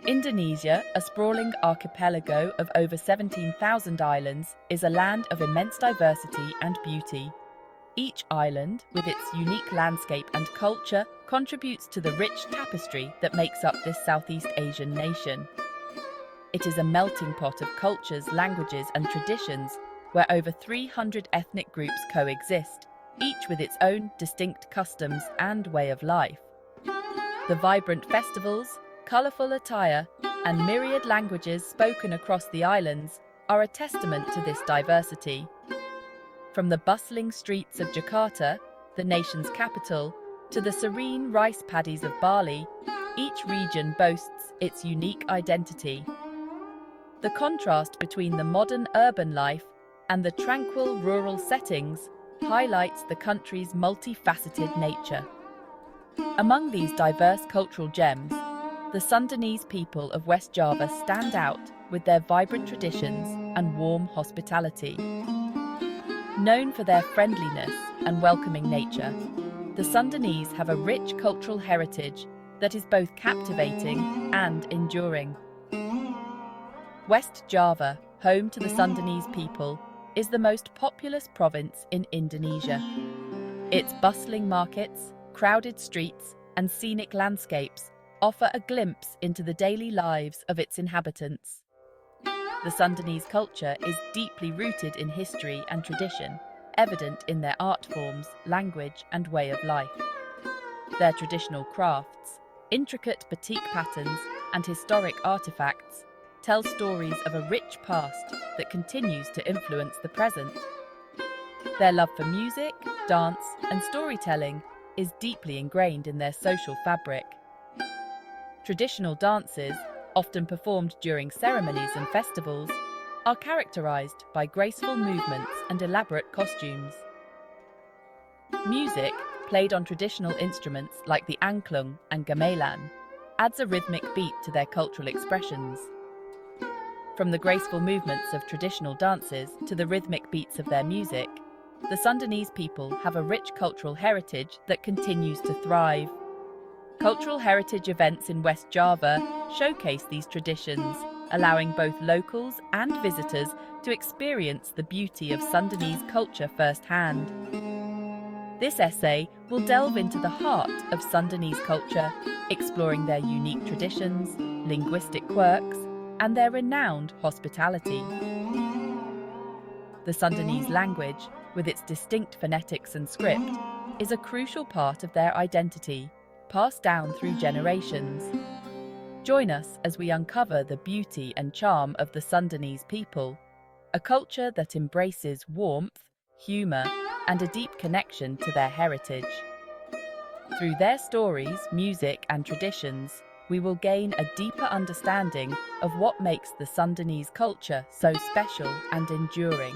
Indonesia, a sprawling archipelago of over 17,000 islands, is a land of immense diversity and beauty. Each island, with its unique landscape and culture, contributes to the rich tapestry that makes up this Southeast Asian nation. It is a melting pot of cultures, languages, and traditions where over 300 ethnic groups coexist, each with its own distinct customs and way of life. The vibrant festivals, colourful attire, and myriad languages spoken across the islands are a testament to this diversity. From the bustling streets of Jakarta, the nation's capital, to the serene rice paddies of Bali, each region boasts its unique identity. The contrast between the modern urban life and the tranquil rural settings highlights the country's multifaceted nature. Among these diverse cultural gems, the Sundanese people of West Java stand out with their vibrant traditions and warm hospitality. Known for their friendliness and welcoming nature, the Sundanese have a rich cultural heritage that is both captivating and enduring. West Java, home to the Sundanese people, is the most populous province in Indonesia. Its bustling markets, crowded streets, and scenic landscapes offer a glimpse into the daily lives of its inhabitants. The Sundanese culture is deeply rooted in history and tradition, evident in their art forms, language, and way of life. Their traditional crafts, intricate batik patterns, and historic artifacts tell stories of a rich past that continues to influence the present. Their love for music, dance, and storytelling is deeply ingrained in their social fabric. Traditional dances, often performed during ceremonies and festivals, are characterized by graceful movements and elaborate costumes. Music, played on traditional instruments like the angklung and gamelan, adds a rhythmic beat to their cultural expressions. From the graceful movements of traditional dances to the rhythmic beats of their music, the Sundanese people have a rich cultural heritage that continues to thrive. Cultural heritage events in West Java showcase these traditions, allowing both locals and visitors to experience the beauty of Sundanese culture firsthand. This essay will delve into the heart of Sundanese culture, exploring their unique traditions, linguistic quirks, and their renowned hospitality. The Sundanese language, with its distinct phonetics and script, is a crucial part of their identity, passed down through generations. Join us as we uncover the beauty and charm of the Sundanese people, a culture that embraces warmth, humour, and a deep connection to their heritage. Through their stories, music, and traditions, we will gain a deeper understanding of what makes the Sundanese culture so special and enduring.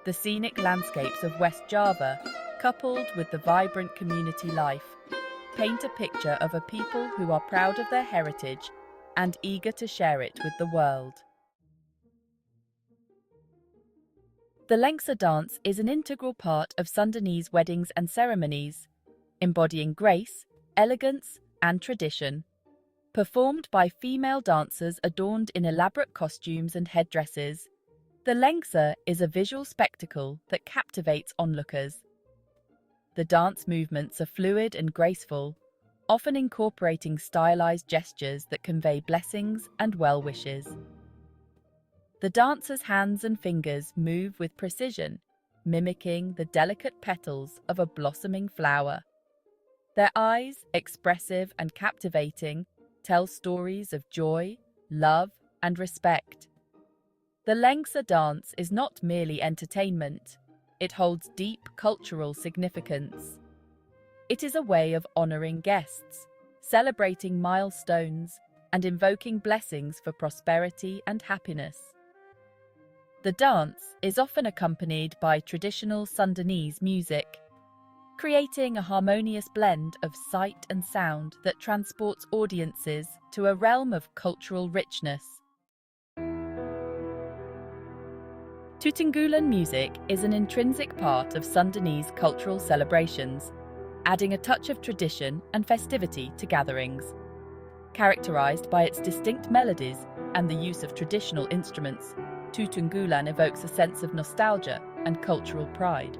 The scenic landscapes of West Java, coupled with the vibrant community life, paint a picture of a people who are proud of their heritage and eager to share it with the world. The Lengser dance is an integral part of Sundanese weddings and ceremonies, embodying grace, elegance, and tradition. Performed by female dancers adorned in elaborate costumes and headdresses, the Lengser is a visual spectacle that captivates onlookers. The dance movements are fluid and graceful, often incorporating stylized gestures that convey blessings and well wishes. The dancers' hands and fingers move with precision, mimicking the delicate petals of a blossoming flower. Their eyes, expressive and captivating, tell stories of joy, love, and respect. The Lengser dance is not merely entertainment. It holds deep cultural significance. It is a way of honoring guests, celebrating milestones, and invoking blessings for prosperity and happiness. The dance is often accompanied by traditional Sundanese music, creating a harmonious blend of sight and sound that transports audiences to a realm of cultural richness. Tutunggulan music is an intrinsic part of Sundanese cultural celebrations, adding a touch of tradition and festivity to gatherings. Characterized by its distinct melodies and the use of traditional instruments, Tutunggulan evokes a sense of nostalgia and cultural pride.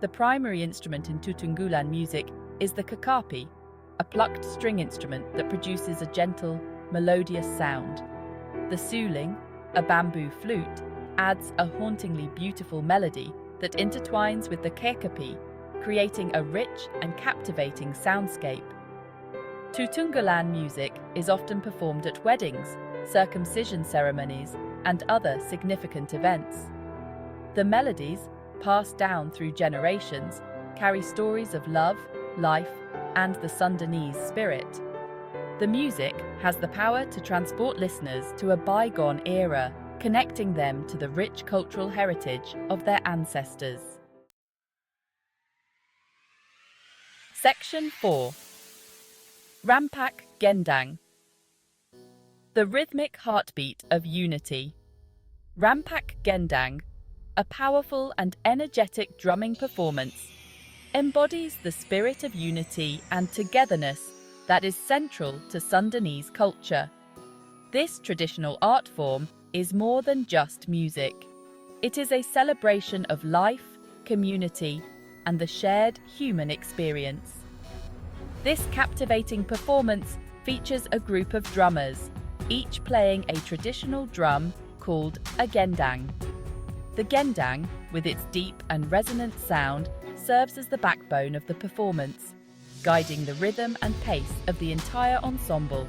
The primary instrument in Tutunggulan music is the kacapi, a plucked string instrument that produces a gentle, melodious sound. The suling, a bamboo flute, adds a hauntingly beautiful melody that intertwines with the kacapi, creating a rich and captivating soundscape. Tutunggulan music is often performed at weddings, circumcision ceremonies, and other significant events. The melodies, passed down through generations, carry stories of love, life, and the Sundanese spirit. The music has the power to transport listeners to a bygone era, connecting them to the rich cultural heritage of their ancestors. Section 4. Rampak Gendang. The rhythmic heartbeat of unity. Rampak Gendang, a powerful and energetic drumming performance, embodies the spirit of unity and togetherness that is central to Sundanese culture. This traditional art form is more than just music. It is a celebration of life, community, and the shared human experience. This captivating performance features a group of drummers, each playing a traditional drum called a gendang. The gendang, with its deep and resonant sound, serves as the backbone of the performance, guiding the rhythm and pace of the entire ensemble.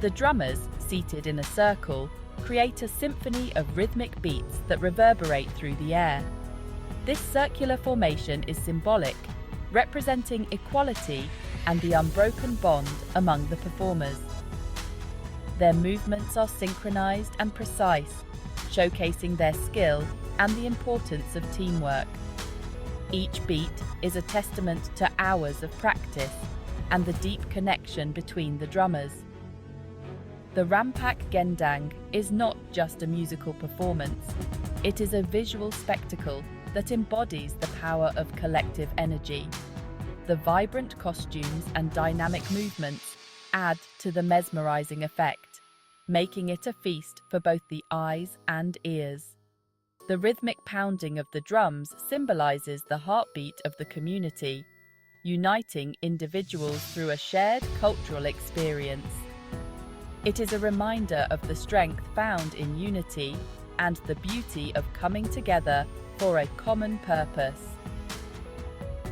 The drummers, seated in a circle, create a symphony of rhythmic beats that reverberate through the air. This circular formation is symbolic, representing equality and the unbroken bond among the performers. Their movements are synchronized and precise, showcasing their skill and the importance of teamwork. Each beat is a testament to hours of practice and the deep connection between the drummers. The Rampak Gendang is not just a musical performance, it is a visual spectacle that embodies the power of collective energy. The vibrant costumes and dynamic movements add to the mesmerizing effect, making it a feast for both the eyes and ears. The rhythmic pounding of the drums symbolizes the heartbeat of the community, uniting individuals through a shared cultural experience. It is a reminder of the strength found in unity and the beauty of coming together for a common purpose.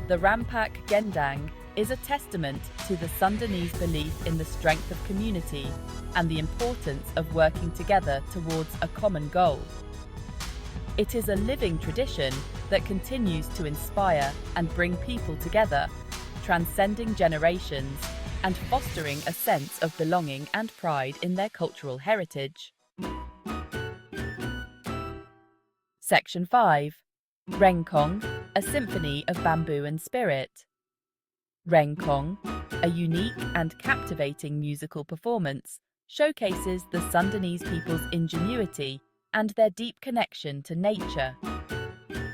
The Rampak Gendang is a testament to the Sundanese belief in the strength of community and the importance of working together towards a common goal. It is a living tradition that continues to inspire and bring people together, transcending generations and fostering a sense of belonging and pride in their cultural heritage. Section 5. Rengkong, a symphony of bamboo and spirit. Rengkong, a unique and captivating musical performance, showcases the Sundanese people's ingenuity and their deep connection to nature.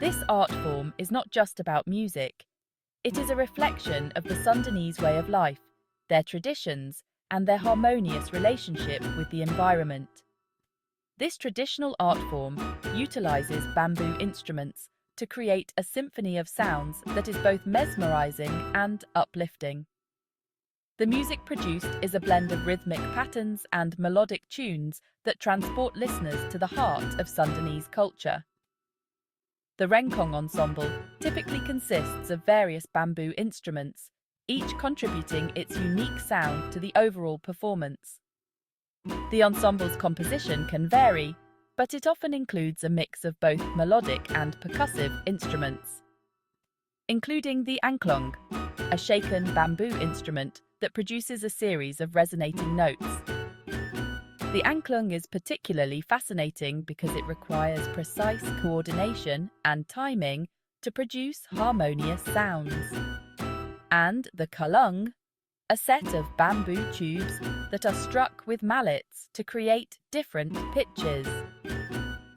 This art form is not just about music. It is a reflection of the Sundanese way of life, their traditions, and their harmonious relationship with the environment. This traditional art form utilizes bamboo instruments to create a symphony of sounds that is both mesmerizing and uplifting. The music produced is a blend of rhythmic patterns and melodic tunes that transport listeners to the heart of Sundanese culture. The Rengkong ensemble typically consists of various bamboo instruments, each contributing its unique sound to the overall performance. The ensemble's composition can vary, but it often includes a mix of both melodic and percussive instruments, including the angklung, a shaken bamboo instrument that produces a series of resonating notes. The angklung is particularly fascinating because it requires precise coordination and timing to produce harmonious sounds. And the calung, a set of bamboo tubes that are struck with mallets to create different pitches.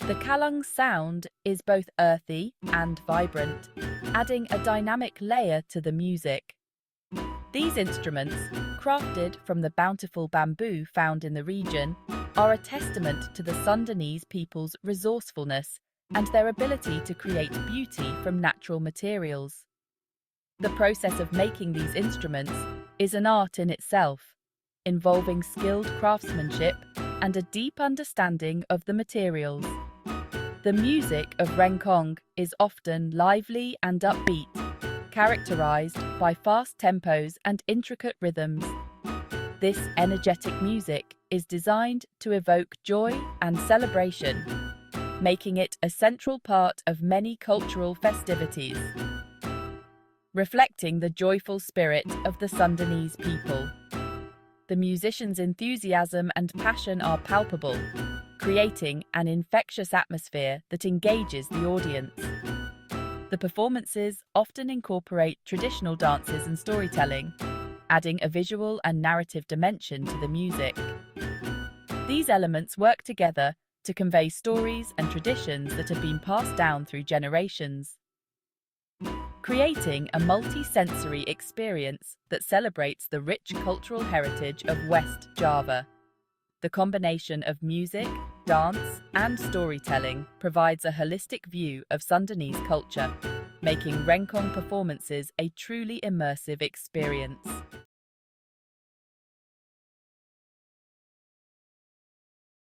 The calung sound is both earthy and vibrant, adding a dynamic layer to the music. These instruments, crafted from the bountiful bamboo found in the region, are a testament to the Sundanese people's resourcefulness and their ability to create beauty from natural materials. The process of making these instruments is an art in itself, involving skilled craftsmanship and a deep understanding of the materials. The music of Rengkong is often lively and upbeat, characterized by fast tempos and intricate rhythms. This energetic music is designed to evoke joy and celebration, making it a central part of many cultural festivities. Reflecting the joyful spirit of the Sundanese people. The musicians' enthusiasm and passion are palpable, creating an infectious atmosphere that engages the audience. The performances often incorporate traditional dances and storytelling, adding a visual and narrative dimension to the music. These elements work together to convey stories and traditions that have been passed down through generations, creating a multi-sensory experience that celebrates the rich cultural heritage of West Java. The combination of music, dance, and storytelling provides a holistic view of Sundanese culture, making Rengkong performances a truly immersive experience.